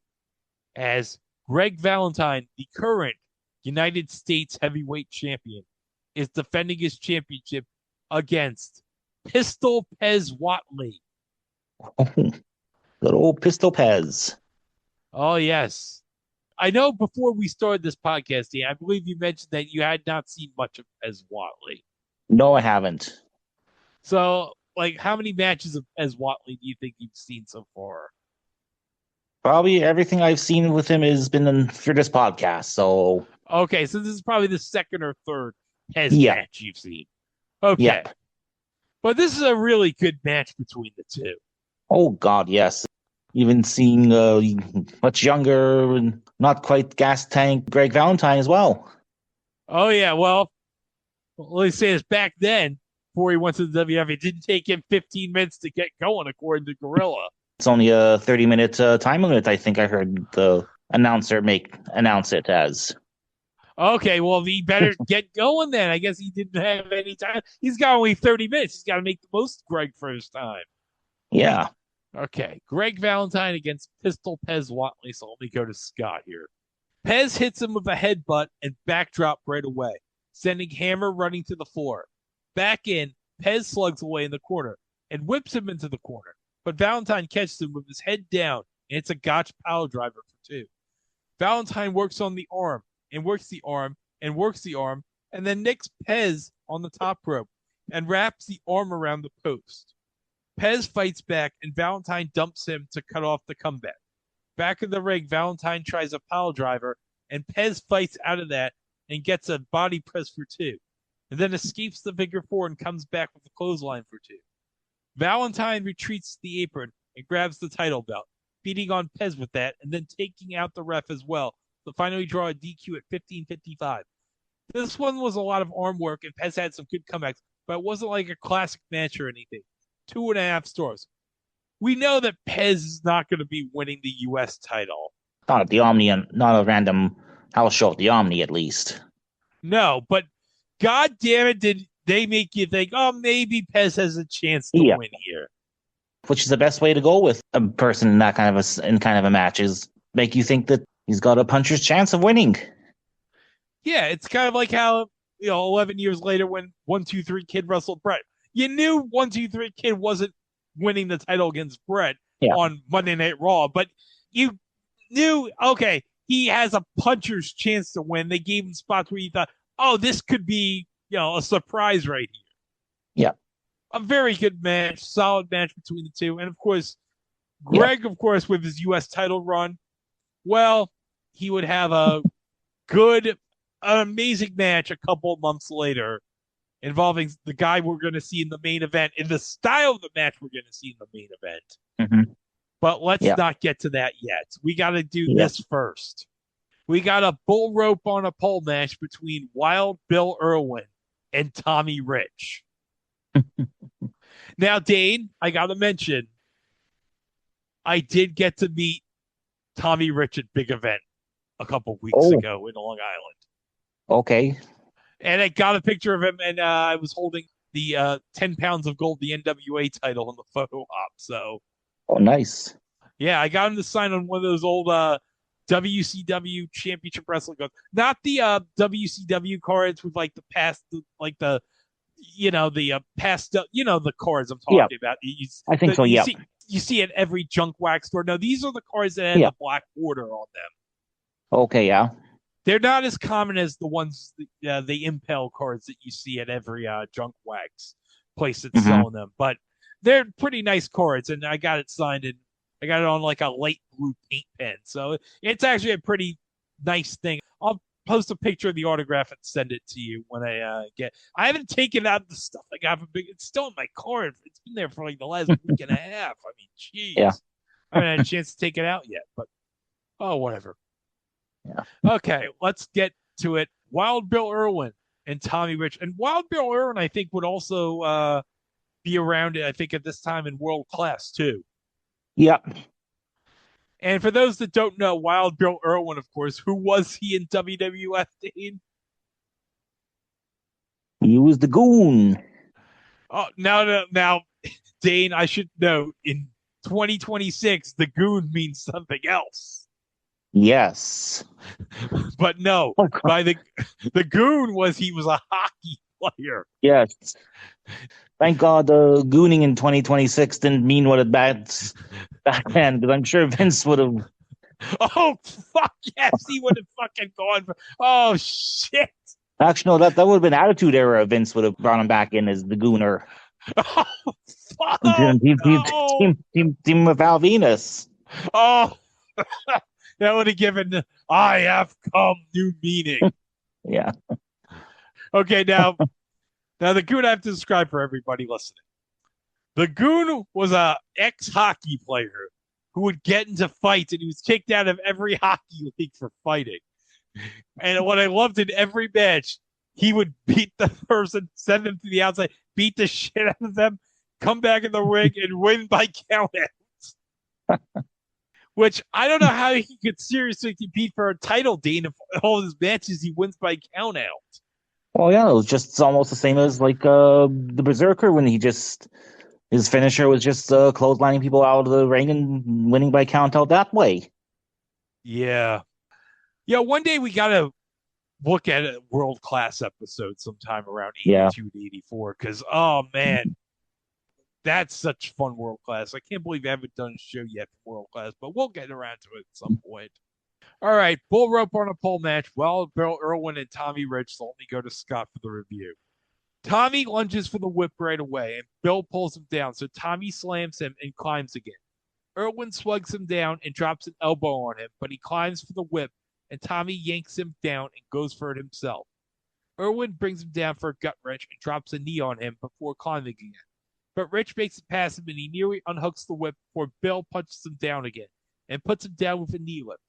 as Greg Valentine, the current United States heavyweight champion, is defending his championship against Pistol Pez Whatley, Good old Pistol Pez. Oh, yes. I know before we started this podcast, Dan, I believe you mentioned that you had not seen much of Pez Whatley. No, I haven't. So, like, how many matches of Pez Whatley do you think you've seen so far? Probably everything I've seen with him has been for this podcast. So Okay, so this is probably the second or third Pez match you've seen. Okay. Yep. But this is a really good match between the two. Oh God, yes. Even seeing much younger and not quite gas tank Greg Valentine as well. Oh, yeah, well, let me say this. Back then, before he went to the WWF, it didn't take him 15 minutes to get going, according to Gorilla. It's only a 30-minute time limit, I think I heard the announcer announce it as. Okay, well, he better get going then. I guess he didn't have any time. He's got only 30 minutes. He's got to make the most of Greg for his time. Yeah. Okay, Greg Valentine against Pistol Pez Whatley. So let me go to Scott here. Pez hits him with a headbutt and backdrop right away, sending Hammer running to the floor. Back in, Pez slugs away in the corner and whips him into the corner. But Valentine catches him with his head down, and it's a gotch power driver for two. Valentine works on the arm, and works the arm, and works the arm, and then nicks Pez on the top rope and wraps the arm around the post. Pez fights back, and Valentine dumps him to cut off the comeback. Back in the ring, Valentine tries a pile driver, and Pez fights out of that and gets a body press for two, and then escapes the figure four and comes back with a clothesline for two. Valentine retreats to the apron and grabs the title belt, beating on Pez with that, and then taking out the ref as well to finally draw a DQ at 15:55. This one was a lot of arm work, and Pez had some good comebacks, but it wasn't like a classic match or anything. 2.5 stars. We know that Pez is not going to be winning the U.S. title. Not at the Omni, not a random house show at the Omni, at least. No, but God damn it, did they make you think, oh, maybe Pez has a chance to win here? Which is the best way to go with a person in that kind of a match, is make you think that he's got a puncher's chance of winning. Yeah, it's kind of like how, 11 years later when 1-2-3 Kid wrestled Brett. You knew 1-2-3 Kid wasn't winning the title against Brett on Monday Night Raw, but you knew, okay, he has a puncher's chance to win. They gave him spots where you thought, oh, this could be, a surprise right here. Yeah. A very good match, solid match between the two. And of course, Greg, of course, with his U.S. title run, well, he would have an amazing match a couple of months later involving the guy we're going to see in the main event, in the style of the match we're going to see in the main event. Mm-hmm. But let's not get to that yet. We got to do this first. We got a bull rope on a pole match between Wild Bill Irwin and Tommy Rich. Now, Dane, I got to mention, I did get to meet Tommy Rich at Big Event a couple weeks ago in Long Island. Okay. And I got a picture of him, and I was holding the 10 pounds of gold, the NWA title, in the photo op. So, nice. Yeah, I got him to sign on one of those old WCW Championship Wrestling cards. Not the WCW cards with like the past, like the, the past, the cards I'm talking about. I think so, yeah. You see at every junk wax store. No, these are the cards that have the black border on them. Okay, yeah. They're not as common as the ones, the Impel cards that you see at every junk wax place that's selling them. But they're pretty nice cards, and I got it signed, and I got it on like a light blue paint pen. So it's actually a pretty nice thing. I'll post a picture of the autograph and send it to you when I get. I haven't taken out the stuff I got from Big. It's still in my car. It's been there for like the last week and a half. I mean, jeez. Yeah. I haven't had a chance to take it out yet, but whatever. Yeah. Okay, let's get to it. Wild Bill Irwin and Tommy Rich. And Wild Bill Irwin, I think, would also be around, I think, at this time in World Class, too. Yeah. And for those that don't know, Wild Bill Irwin, of course, who was he in WWF, Dane? He was the Goon. Oh, now, Dane, I should note, in 2026, the Goon means something else. Yes. But no, by the Goon he was a hockey player. Yes. Thank God the gooning in 2026 didn't mean what it back then, because I'm sure Vince would have. Oh, fuck yes, he would have fucking gone for. Oh, shit. Actually, no, that would have been Attitude Era. Vince would have brought him back in as the gooner. Oh, fuck. Team with Val Venus. Oh, that would have given I have come new meaning. Yeah. Okay, now the goon I have to describe for everybody listening. The goon was a ex-hockey player who would get into fights, and he was kicked out of every hockey league for fighting. And what I loved in every match, he would beat the person, send them to the outside, beat the shit out of them, come back in the ring, and win by count-outs. Which I don't know how he could seriously compete for a title, Dane, if all his matches he wins by count-out. Well, yeah, it was just almost the same as like the Berserker when his finisher was just clotheslining people out of the ring and winning by count out that way. Yeah. Yeah, one day we got to look at a world-class episode sometime around 82 to 84 because, oh, man, that's such fun world-class. I can't believe I haven't done a show yet for world-class, but we'll get around to it at some point. All right, bull rope on a pole match. Well, Bill Irwin and Tommy Rich, so let me go to Scott for the review. Tommy lunges for the whip right away, and Bill pulls him down, so Tommy slams him and climbs again. Irwin slugs him down and drops an elbow on him, but he climbs for the whip, and Tommy yanks him down and goes for it himself. Irwin brings him down for a gut wrench and drops a knee on him before climbing again. But Rich makes it past him, and he nearly unhooks the whip before Bill punches him down again and puts him down with a knee lift.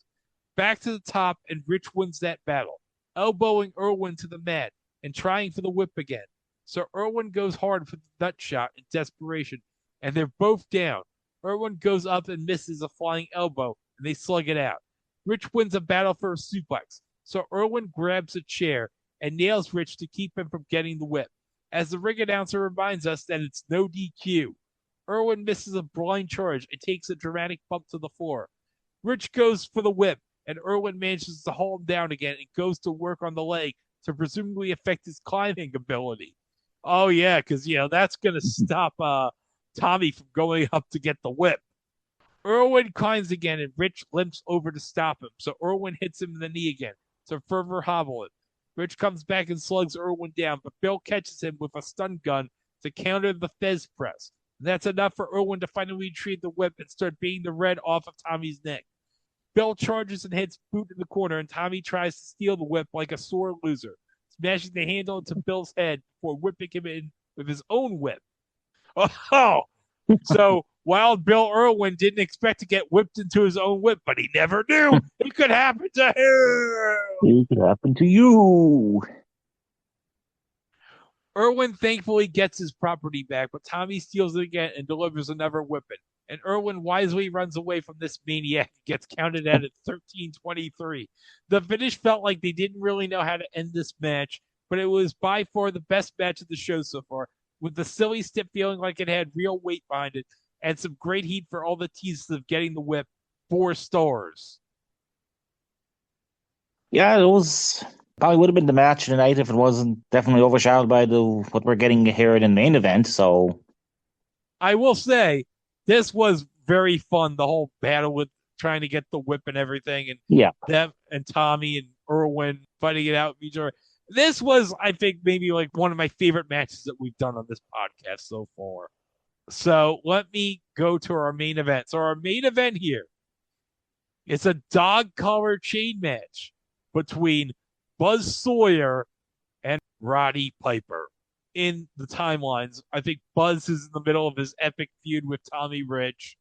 Back to the top, and Rich wins that battle, elbowing Irwin to the mat and trying for the whip again. So Irwin goes hard for the nut shot in desperation, and they're both down. Irwin goes up and misses a flying elbow, and they slug it out. Rich wins a battle for a suplex, so Irwin grabs a chair and nails Rich to keep him from getting the whip. As the ring announcer reminds us that it's no DQ, Irwin misses a blind charge and takes a dramatic bump to the floor. Rich goes for the whip, and Irwin manages to haul him down again and goes to work on the leg to presumably affect his climbing ability. Oh, yeah, because, that's going to stop Tommy from going up to get the whip. Irwin climbs again, and Rich limps over to stop him, so Irwin hits him in the knee again to further hobble him. Rich comes back and slugs Irwin down, but Bill catches him with a stun gun to counter the Fez press. And that's enough for Irwin to finally retrieve the whip and start beating the red off of Tommy's neck. Bill charges and hits Boot in the corner, and Tommy tries to steal the whip like a sore loser, smashing the handle into Bill's head before whipping him in with his own whip. Oh! So, while Bill Irwin didn't expect to get whipped into his own whip, but he never knew it could happen to him. It could happen to you. Irwin thankfully gets his property back, but Tommy steals it again and delivers another whipping. And Irwin wisely runs away from this maniac and gets counted out at 13-23. The finish felt like they didn't really know how to end this match, but it was by far the best match of the show so far, with the silly stip feeling like it had real weight behind it, and some great heat for all the teases of getting the whip. 4 stars. Yeah, it was probably would have been the match tonight if it wasn't definitely overshadowed by what we're getting here in the main event. So I will say this was very fun. The whole battle with trying to get the whip and everything, and them and Tommy and Irwin fighting it out with each other. This was, I think, maybe like one of my favorite matches that we've done on this podcast so far. So let me go to our main event. So our main event here is a dog collar chain match between Buzz Sawyer and Roddy Piper. In the timelines, I think Buzz is in the middle of his epic feud with Tommy Rich,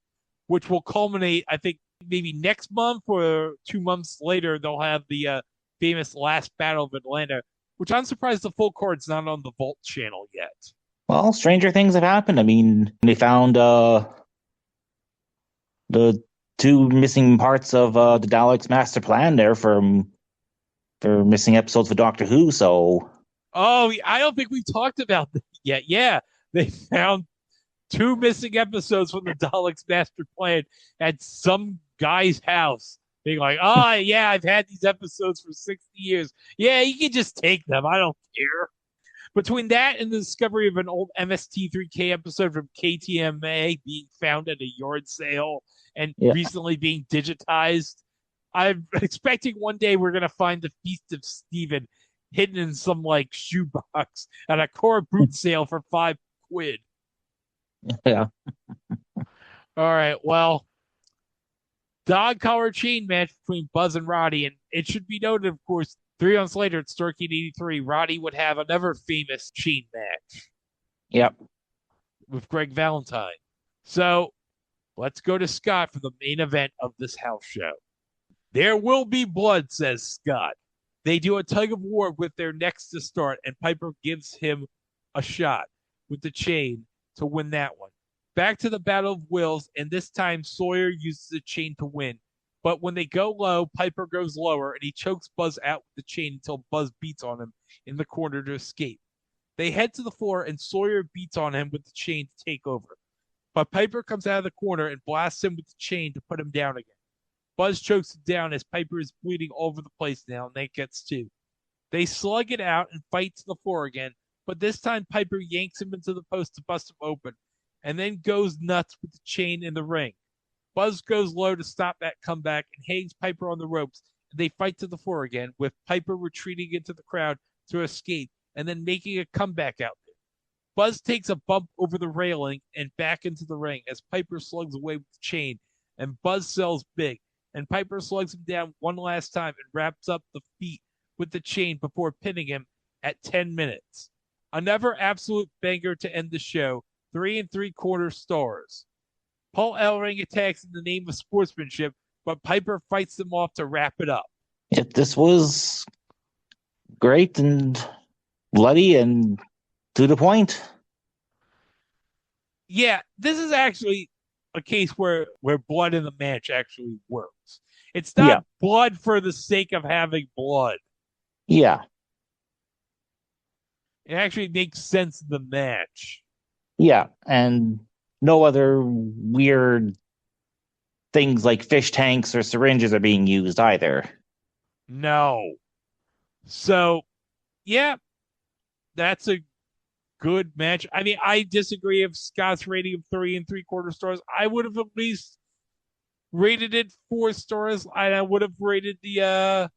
which will culminate, I think, maybe next month or 2 months later. They'll have the famous Last Battle of Atlanta, which I'm surprised the full card's not on the Vault channel yet. Well, stranger things have happened. I mean, they found the 2 missing parts of the Daleks' master plan there for missing episodes for Doctor Who. So, I don't think we've talked about that yet. Yeah, they found 2 missing episodes from the Daleks' master plan at some guy's house. Being like, yeah, I've had these episodes for 60 years. Yeah, you can just take them. I don't care. Between that and the discovery of an old MST3K episode from KTMA being found at a yard sale and recently being digitized, I'm expecting one day we're going to find the Feast of Stephen hidden in some like shoebox at a core boot sale for £5. Yeah. All right. Well, dog collar chain match between Buzz and Roddy. And it should be noted, of course, 3 months later at Starrcade 83, Roddy would have another famous chain match. Yep. With Greg Valentine. So let's go to Scott for the main event of this house show. There will be blood, says Scott. They do a tug of war with their necks to start, and Piper gives him a shot with the chain to win that one. Back to the Battle of Wills, and this time Sawyer uses the chain to win. But when they go low, Piper goes lower, and he chokes Buzz out with the chain until Buzz beats on him in the corner to escape. They head to the floor, and Sawyer beats on him with the chain to take over. But Piper comes out of the corner and blasts him with the chain to put him down again. Buzz chokes him down as Piper is bleeding all over the place now, and Nate gets 2. They slug it out and fight to the floor again, but this time Piper yanks him into the post to bust him open, and then goes nuts with the chain in the ring. Buzz goes low to stop that comeback and hangs Piper on the ropes, and they fight to the floor again, with Piper retreating into the crowd to escape, and then making a comeback out there. Buzz takes a bump over the railing and back into the ring as Piper slugs away with the chain, and Buzz sells big. And Piper slugs him down one last time and wraps up the feet with the chain before pinning him at 10 minutes. Another absolute banger to end the show, 3 3/4 stars. Paul Ellering attacks in the name of sportsmanship, but Piper fights them off to wrap it up. Yep, this was great and bloody and to the point. Yeah, this is actually a case where blood in the match actually works. It's not blood for the sake of having blood. Yeah. It actually makes sense in the match. Yeah, and no other weird things like fish tanks or syringes are being used either. No. So, yeah, that's a good match. I mean, I disagree with Scott's rating of 3 3/4 stars. I would have at least rated it 4 stars. I would have rated the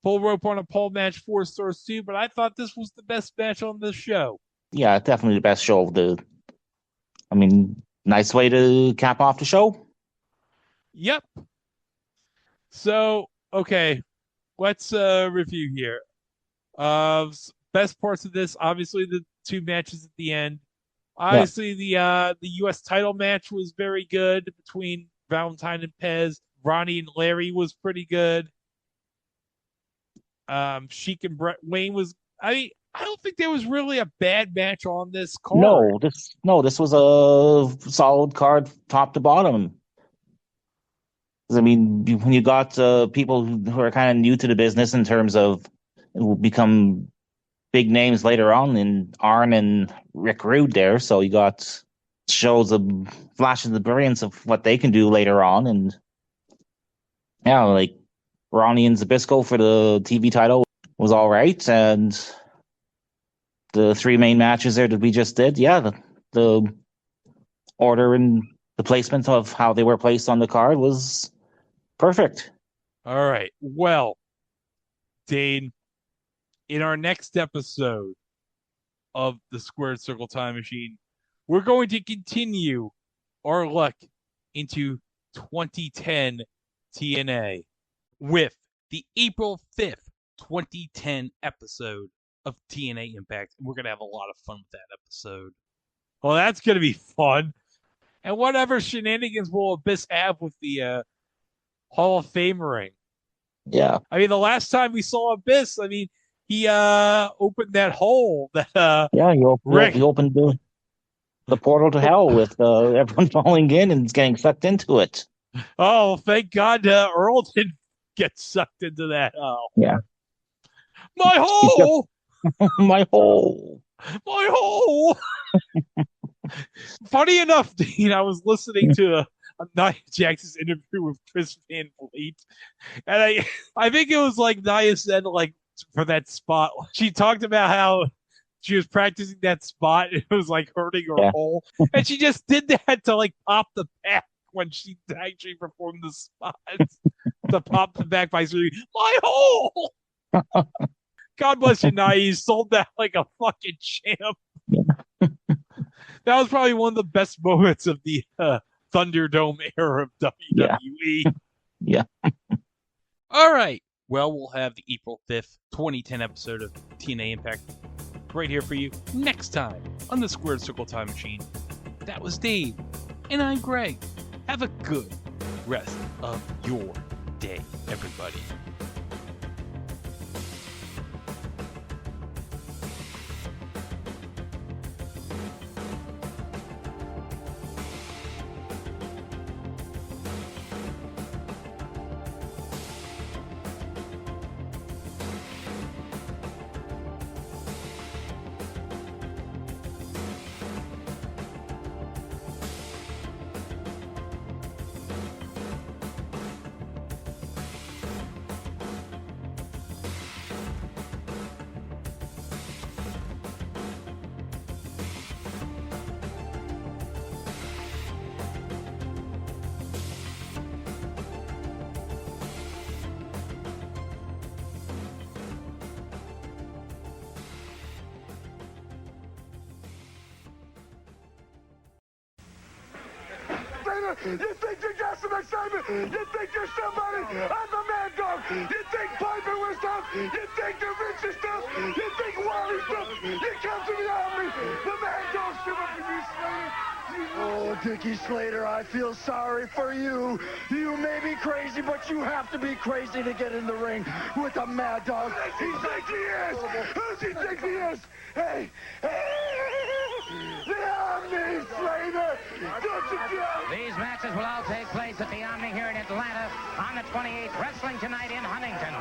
full rope on a pole match 4 stars too, but I thought this was the best match on the show. Yeah, definitely the best show of the... I mean, nice way to cap off the show. Yep. So, okay, let's review here. Best parts of this, obviously the 2 matches at the end. Obviously, the U.S. title match was very good between Valentine and Pez. Ronnie and Larry was pretty good. Sheik and Brett Wayne was... I don't think there was really a bad match on this card. This was a solid card top to bottom. I mean, when you got people who are kind of new to the business in terms of who will become big names later on in Arn and Rick Rude there, so you got shows of flashes the brilliance of what they can do later on, and yeah, like Ronnie and Zbyszko for the TV title was all right, and the 3 main matches there that we just did, the order and the placement of how they were placed on the card was perfect. All right. Well, Dane, in our next episode of the Squared Circle Time Machine, we're going to continue our look into 2010 TNA with the April 5th, 2010 episode of TNA Impact. And we're going to have a lot of fun with that episode. Well, that's going to be fun. And whatever shenanigans will Abyss have with the Hall of Famering. Yeah. I mean, the last time we saw Abyss, I mean, he opened that hole that he opened the portal to hell with everyone falling in and getting sucked into it. Oh, thank God Earl didn't get sucked into that hole. Yeah. My hole! My hole! My hole! Funny enough, Dean, I was listening to a Nia Jax's interview with Chris Van Vliet, and I think it was like Nia said, like, for that spot, she talked about how She was practicing that spot. It was like hurting her hole. And she just did that to like pop the back when she actually performed the spots. To pop the back by saying, my hole! God bless you, Nia. You sold that like a fucking champ. That was probably one of the best moments of the Thunderdome era of WWE. Yeah. All right. Well, we'll have the April 5th, 2010 episode of TNA Impact right here for you next time on the Squared Circle Time Machine. That was Dave, and I'm Greg. Have a good rest of your day, everybody. You think you got some excitement? You think you're somebody? I'm the Mad Dog. You think Piper was tough? You think the Rich is tough? You think Wally's tough? You come to the Omni. The Mad Dog stood up for you, Slater. Oh, Dickie Slater, I feel sorry for you. You may be crazy, but you have to be crazy to get in the ring with the Mad Dog. Who does he think he is? Who does he think he is? Hey, the Omni Slater! Don't you get These matches will all take place at the Omni here in Atlanta on the 28th. Wrestling tonight in Huntington.